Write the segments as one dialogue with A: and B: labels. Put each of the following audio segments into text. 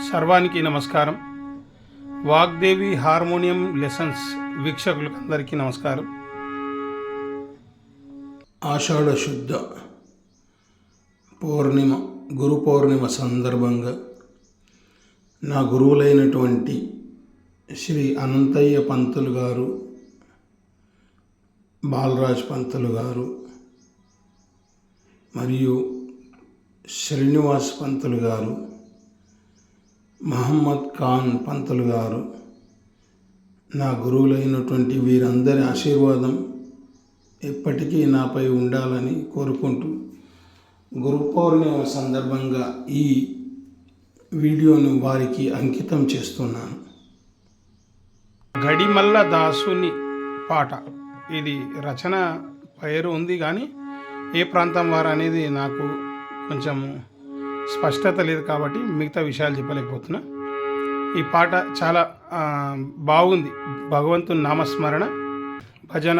A: సర్వానికి నమస్కారం. Vagdevi harmonium lessons వీక్షకులకు అందరికీ నమస్కారం. ఆషాఢ శుద్ధ పౌర్ణిమ, గురు పౌర్ణిమ సందర్భంగా నా గురువులైనటువంటి శ్రీ అనంతయ్య పంతులు గారు, బాలరాజ్ పంతులు గారు మరియు శ్రీనివాస్ పంతులు గారు, మహమ్మద్ ఖాన్ పంతులు గారు, నా గురువులైనటువంటి వీరందరి ఆశీర్వాదం ఎప్పటికీ నాపై ఉండాలని కోరుకుంటూ గురు పౌర్ణిమ సందర్భంగా ఈ వీడియోను వారికి అంకితం చేస్తున్నాను. గడిమల్ల దాసుని పాట. ఇది రచన పేరు ఉంది కానీ ఏ ప్రాంతం వారు అనేది నాకు కొంచెం స్పష్టత లేదు కాబట్టి మిగతా విషయాలు చెప్పలేకపోతున్నా. ఈ పాట చాలా బాగుంది. భగవంతుని నామస్మరణ, భజన,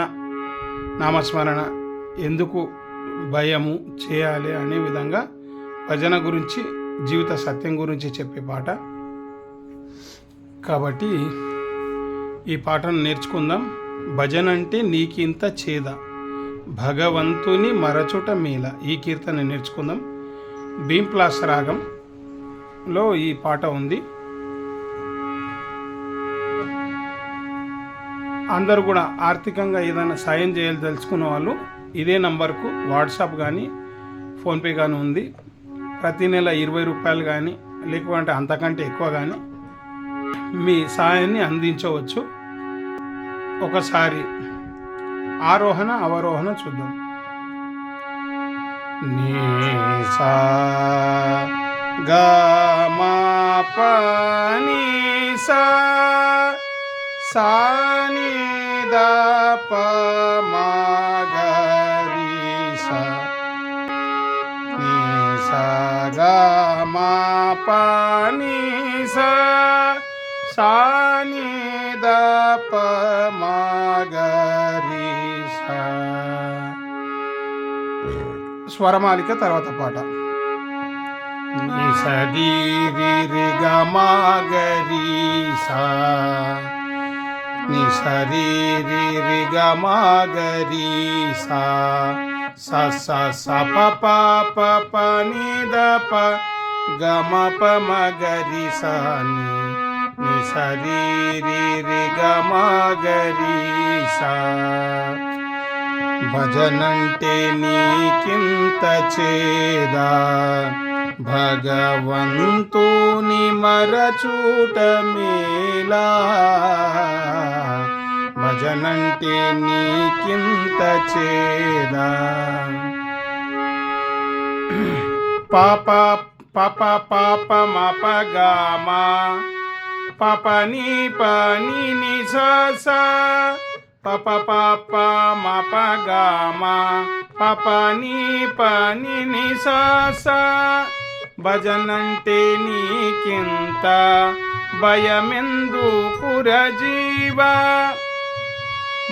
A: నామస్మరణ ఎందుకు భయము చేయాలి అనే విధంగా భజన గురించి, జీవిత సత్యం గురించి చెప్పే పాట కాబట్టి ఈ పాటను నేర్చుకుందాం. భజన అంటే నీకింత చేద, భగవంతుని మరచుట మేల. ఈ కీర్తన నేర్చుకుందాం. భీంప్లాస్ రాగంలో ఈ పాట ఉంది. అందరూ కూడా ఆర్థికంగా ఏదైనా సాయం చేయాలి తెలుసుకున్న వాళ్ళు ఇదే నంబర్కు వాట్సాప్ కానీ ఫోన్పే కానీ ఉంది. ప్రతి నెల 20 రూపాయలు కానీ లేకుంటే అంతకంటే ఎక్కువ కానీ మీ సాయాన్ని అందించవచ్చు. ఒకసారి ఆరోహణ అవరోహణ చూద్దాం. నీ సా గా మా ప ని సా సా ని ద ప మా గ రి సా ని సా గా మా ప ని సా సా ని ద ప మా గ రి సా. స్వరమాలిక తర్వాత పాట. ని సరి రి రి గ మా గ రి సా, ని సరి రి రి గ మా గ రి సా, స స స ప ప ప ప ని ద ప గ మ ప మ గ రి సా ని, ని సరి రి రి గ మా గ రి సా. భజనంటే నీకింత చేదా, భగవంతుని మరచూట మేలా. భజనంటే నీకింత చేదా. పాప పాప పాప మప గామా పాప ని ప ని ని సా సా పప పాప మప గామా పప ని ప ని ని సా సా. భజనంటే నీకింత భయమెందుకుర జీవా,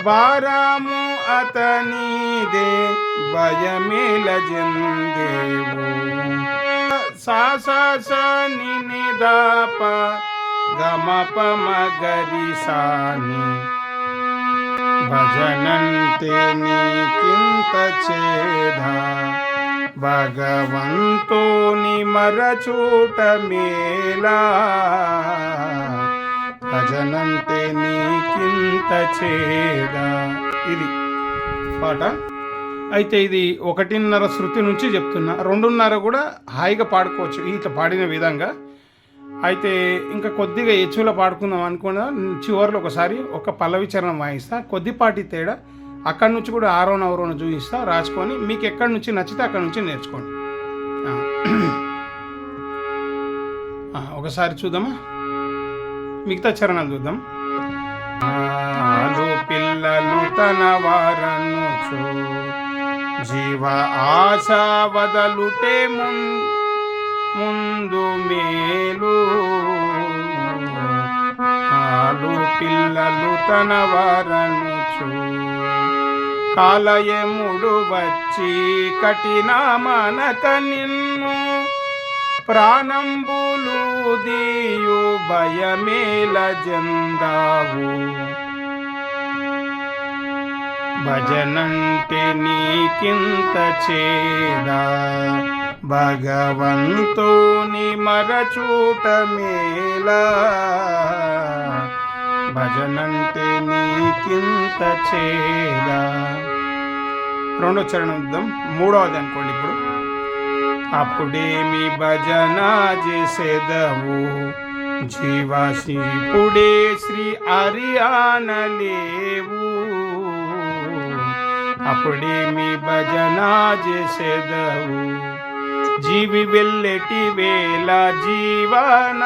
A: భారము అతనిదే భయమేల జందేవు. సా సా సా ని ని ద ప గ మ ప మ గ రి సా ని. భజనంటే నీకింత చేదా, భగవంతుని మరచూట మేలా. భజనంటే నీకింత చేదా. ఇది పాట. అయితే ఇది 1.5 శృతి నుంచి చెప్తున్నా. 2.5 కూడా హాయిగా పాడుకోవచ్చు ఇట్లా పాడిన విధంగా. అయితే ఇంకా కొద్దిగా హెచ్చులో పాడుకుందాం అనుకున్నా. చివరిలో ఒకసారి ఒక పల్లవి చరణం వాయిస్తా. కొద్దిపాటి తేడా అక్కడి నుంచి కూడా ఆరోహణ అవరోహణ చూపిస్తా. రాసుకొని మీకు ఎక్కడి నుంచి నచ్చితే అక్కడి నుంచి నేర్చుకోండి. ఒకసారి చూద్దామా, మిగతా చరణాలు చూద్దాం. పిల్లలు తన వారను చూ జీవ ఆశ వదలుటే ముందు మేలు. పిల్లలు తన వారను చూ కాలయముడు వచ్చి కఠిన మనక నిన్ను ప్రాణంబులు దీయ భయమేల జందావు. భజనంటే నీకింత చేదా, భగవంతుని మరచూట మేలా. భజనంటే నీకింత చేదా. రెండో చరణం చూద్దాం, మూడవది అనుకోండి ఇప్పుడు. అప్పుడేమి భజన చేసేదవు జీవాసిపుడే శ్రీ హరియానలేవు. అప్పుడేమి భజన చేసేదవు జీవి వెళ్ళెటి వేళ జీవనరములన్నీ.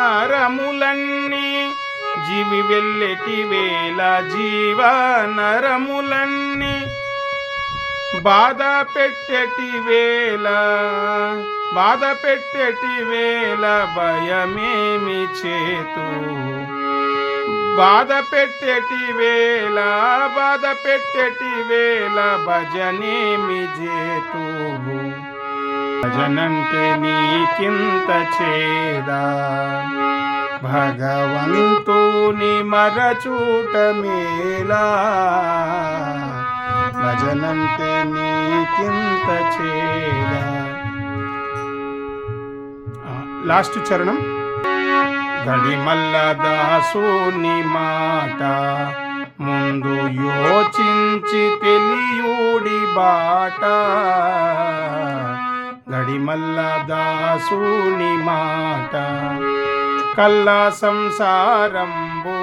A: జీవి వెళ్ళెటి వేళ జీవనరములన్నీ. బాధ పెట్టెటి వేళ భయమేమి చేతు. బాధ పెట్టెటి వేళ భజనేమి చేతు. భజనంటే నీకింత చేదా, భగవంతుని మరచూట మేలా. భజనంటే నీకింత చేదా. లాస్ట్ చరణం. గడిమల్ల దాసుని మాట ముందు యోచించి తెలియుడి బాట. గడిమల్ల దాసుని మాట కల్లా సంసారంబు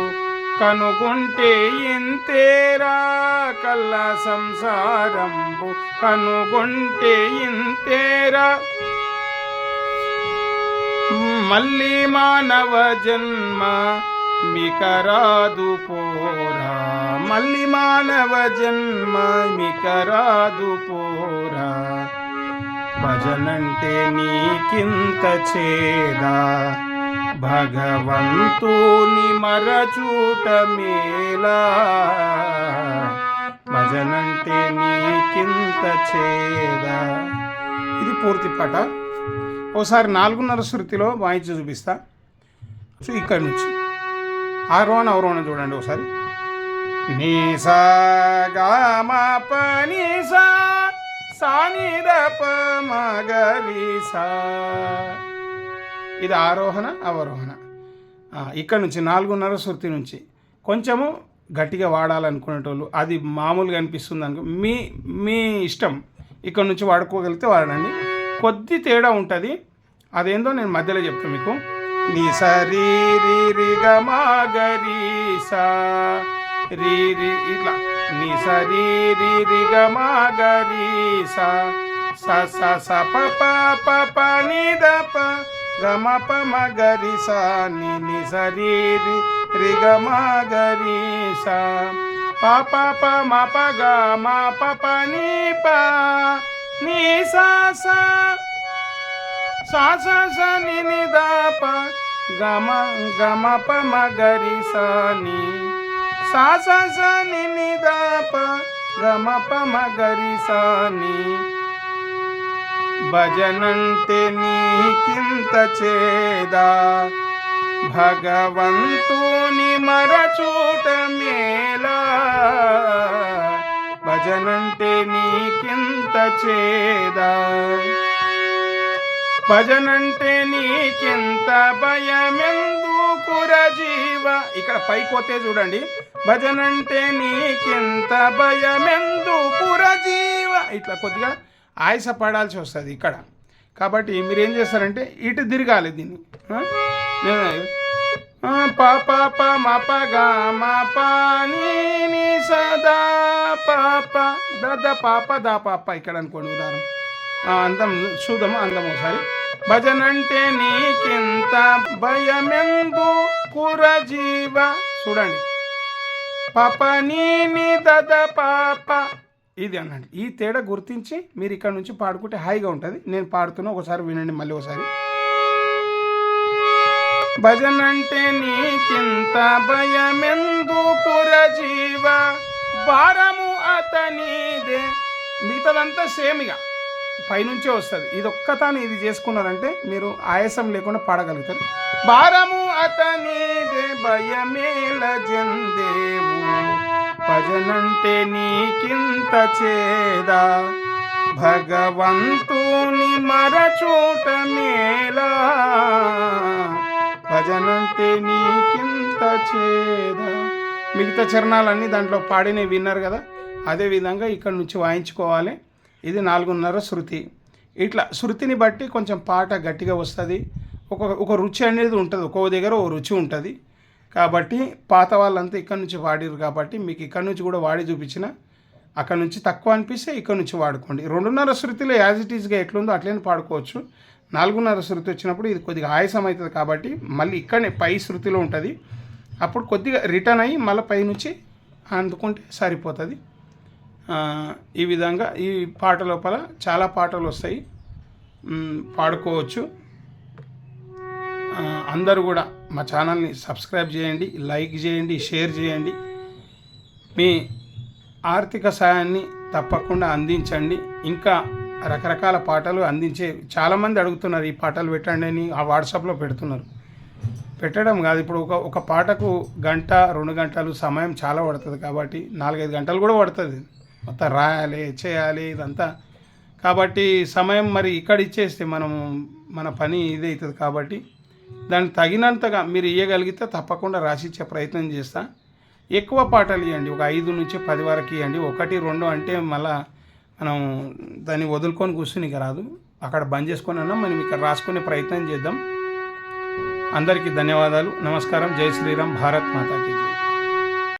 A: కనుగొంటే ఇంతేరా. కల్లా సంసారంబు కనుగొంటే ఇంతేరా. మళ్ళీ మానవ జన్మ మికరాదు పోరా. మళ్ళీ మానవ జన్మ మికరాదు పోరా. భజనంటే నీకింత చేదా, భగవంతుని మరచూట మేలా. భజనంటే నీకింత చేదా. ఇది పూర్తి పాట. ఓసారి 4:30 శృతిలో వాయించి చూపిస్తా. సో ఇక్కడి నుంచి ఆరోహణ అవరోహణ చూడండి ఒకసారి. నీ సా గా మా ప ని సా సా ని ద ప మ గ రి సా. ఇది ఆరోహణ అవరోహణ. ఇక్కడ నుంచి 4:30 శృతి నుంచి కొంచెము గట్టిగా వాడాలనుకునేటోళ్ళు అది మామూలుగా అనిపిస్తుంది అనుకో, మీ ఇష్టం. ఇక్కడ నుంచి వాడుకోగలిగితే వాడండి. కొద్ది తేడా ఉంటుంది, అదేందో నేను మధ్యలో చెప్తాను మీకు. నీ సరీ రి రి గ మా గ రి సా రి రి ఇట్లా. నీ సరీ రి రి గ మా గ రి సా సా సా సా ప ప ప ప ని ద ప గ మ ప మ గ రి సా ని ని సరీ రి రి గ మా గ రి సా ప ప ప మ ప గ మ ప ప ని ప ని సా సా సా సా సా ని ని ద ప గ మ ప మ గ రి సా ని సా సా సా ని ని ద ప గ మ ప మ గ రి సా ని. భజనంటే నీకింత చేదా, భగవంతుని మరచూట మేలా. భజనంటే నీకింత చేదా, భజనంటే నీకింత భయమెందుకుర జీవ. ఇక్కడ పైకోతే చూడండి. భజనంటే నీకింత భయమెందుకుర జీవ. ఇట్లా కొద్దిగా ఆయాస పడాల్సి వస్తుంది ఇక్కడ. కాబట్టి మీరు ఏం చేస్తారంటే ఇటు తిరగాలి దీన్ని. ప ప ప మ ప గ మ ప ని ని సదా ప ప ద ద ప ప ద ప ప. ఇక్కడ అనుకోండి ఉదాహరణ. అందం చూద్దాము, అందం ఒకసారి. భజనంటే నీకింత భయమెందు కుర జీవ. చూడండి, పాప నీ ని దద పాప. ఇది అనండి. ఈ తేడా గుర్తించి మీరు ఇక్కడ నుంచి పాడుకుంటే హాయిగా ఉంటుంది. నేను పాడుతున్నా, ఒకసారి వినండి మళ్ళీ ఒకసారి. భజనంటే నీకింత భయమెందు కుర జీవ, భారము అతనిదే. మిగతాదంతా సేమిగా పైనుంచే వస్తుంది. ఇది ఒక్కతాను ఇది చేసుకున్నారంటే మీరు ఆయాసం లేకుండా పాడగలుగుతారు. భారము అతనిదే భయమేల జందేవు భజనంటే నీకింత చేదా భగవంతుని మరచూట మేలా భజనంటే నీకింత చేదా. మిగతా చరణాలన్నీ దాంట్లో పాడినవి విన్నారు కదా, అదేవిధంగా ఇక్కడ నుంచి వాయించుకోవాలి. ఇది 4:30 శృతి. ఇట్లా శృతిని బట్టి కొంచెం పాట గట్టిగా వస్తుంది. ఒక రుచి అనేది ఉంటుంది, ఒక్కో దగ్గర ఓ రుచి ఉంటుంది. కాబట్టి పాత వాళ్ళంతా ఇక్కడ నుంచి వాడిరు కాబట్టి మీకు ఇక్కడ నుంచి కూడా వాడి చూపించిన, అక్కడ నుంచి తక్కువ అనిపిస్తే ఇక్కడ నుంచి వాడుకోండి. 2:30 శృతిలో యాజ్ ఇట్ ఈస్గా ఎట్లుందో అట్లనే పాడుకోవచ్చు. 4:30 శృతి వచ్చినప్పుడు ఇది కొద్దిగా ఆయాసం అవుతుంది కాబట్టి మళ్ళీ ఇక్కడనే పై శృతిలో ఉంటుంది. అప్పుడు కొద్దిగా రిటర్న్ అయ్యి మళ్ళీ పై నుంచి అందుకుంటే సరిపోతుంది. ఈ విధంగా ఈ పాట లోపల చాలా పాటలు వస్తాయి, పాడుకోవచ్చు. అందరూ కూడా మా ఛానల్ని సబ్స్క్రైబ్ చేయండి, లైక్ చేయండి, షేర్ చేయండి. మీ ఆర్థిక సాయాన్ని తప్పకుండా అందించండి. ఇంకా రకరకాల పాటలు అందించే చాలామంది అడుగుతున్నారు, ఈ పాటలు పెట్టండి అని ఆ వాట్సాప్లో పెడుతున్నారు. పెట్టడం కాదు, ఇప్పుడు ఒక పాటకు 1-2 గంటలు సమయం చాలా పడుతుంది కాబట్టి 4-5 గంటలు కూడా పడుతుంది మొత్తం రాయాలి, చేయాలి ఇదంతా. కాబట్టి సమయం మరి ఇక్కడ ఇచ్చేస్తే మన పని ఇదే అవుతుంది. కాబట్టి దానికి తగినంతగా మీరు ఇవ్వగలిగితే తప్పకుండా రాసిచ్చే ప్రయత్నం చేస్తా. ఎక్కువ పాటలు ఇవ్వండి, ఒక 5-10 వరకు ఇవ్వండి. 1-2 అంటే మళ్ళీ మనం దాన్ని వదులుకొని కూర్చుని ఇక రాదు, అక్కడ బంద్ చేసుకొని అన్నా మనం ఇక్కడ రాసుకునే ప్రయత్నం చేద్దాం. అందరికీ ధన్యవాదాలు, నమస్కారం, జై శ్రీరామ్, భారత్ మాతాకి.